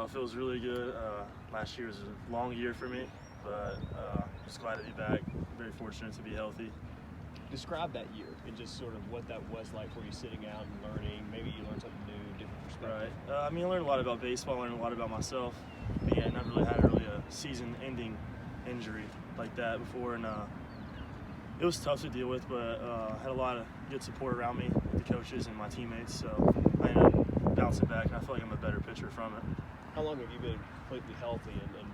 It feels really good. Last year was a long year for me, but just glad to be back. Very fortunate to be healthy. Describe that year and just sort of what that was like for you sitting out and learning. Maybe you learned something new, different perspective. Right. I learned a lot about baseball. I learned a lot about myself. I never really had a season-ending injury like that before, and it was tough to deal with. But I had a lot of good support around me, with the coaches and my teammates. So I ended up bouncing back, and I feel like I'm a better pitcher from it. How long have you been completely healthy and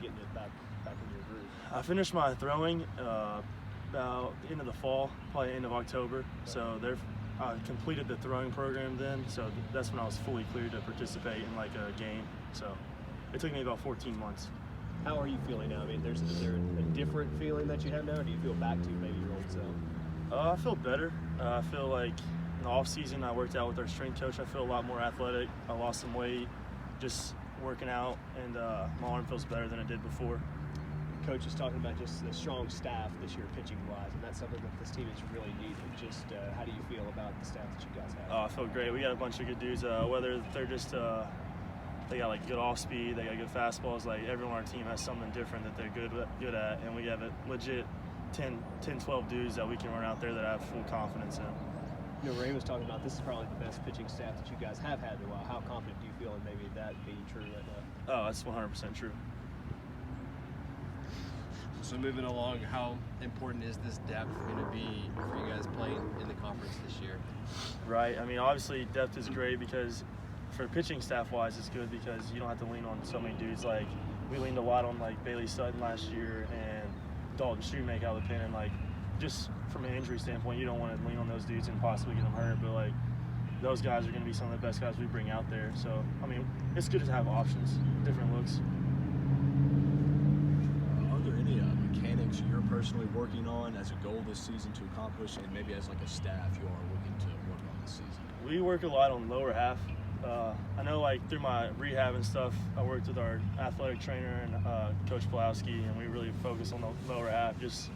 getting it back in your groove? I finished my throwing about the end of the fall, probably end of October. So I completed the throwing program then. So that's when I was fully cleared to participate in like a game. So it took me about 14 months. How are you feeling now? Is there a different feeling that you have now, or do you feel back to maybe your old self? I feel better. I feel like in the offseason I worked out with our strength coach. I feel a lot more athletic. I lost some weight just working out, and my arm feels better than it did before. Coach is talking about just the strong staff this year pitching-wise, and that's something that this team has really needed. Just how do you feel about the staff that you guys have? I feel great. We got a bunch of good dudes, whether they're just they got like good off speed, they got good fastballs. Like everyone on our team has something different that they're good at, and we have a legit 10, 12 dudes that we can run out there that I have full confidence in. Ray was talking about this is probably the best pitching staff that you guys have had in a while. How confident do you feel in maybe that being true right now? Oh, that's 100% true. So moving along, how important is this depth going to be for you guys playing in the conference this year? Right. Obviously depth is great because for pitching staff-wise, it's good because you don't have to lean on so many dudes. Like we leaned a lot on like Bailey Sutton last year and Dalton Shoemake out of the pen, and like just from an injury standpoint, you don't want to lean on those dudes and possibly get them hurt. But like those guys are going to be some of the best guys we bring out there. So it's good to have options, different looks. Mechanics you're personally working on as a goal this season to accomplish, and maybe as like a staff you are looking to work on this season? We work a lot on lower half. I know like through my rehab and stuff, I worked with our athletic trainer and Coach Pulowski, and we really focus on the lower half just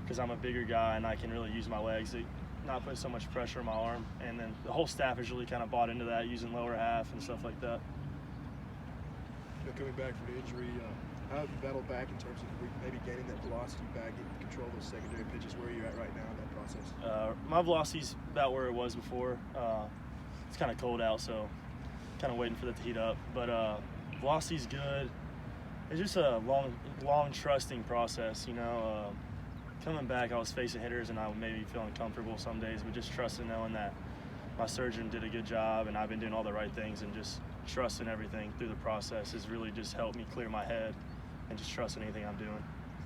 because I'm a bigger guy and I can really use my legs to not put so much pressure on my arm. And then the whole staff has really kind of bought into that, using lower half and stuff like that. Coming back from the injury, how have you battled back in terms of maybe getting that velocity back, getting control of those secondary pitches? Where are you at right now in that process? My velocity's about where it was before. It's kind of cold out, so kind of waiting for that to heat up. But velocity's good. It's just a long trusting process, Coming back, I was facing hitters, and I was maybe feeling comfortable some days, but just trusting, knowing that my surgeon did a good job, and I've been doing all the right things, and just trusting everything through the process has really just helped me clear my head and just trust in anything I'm doing.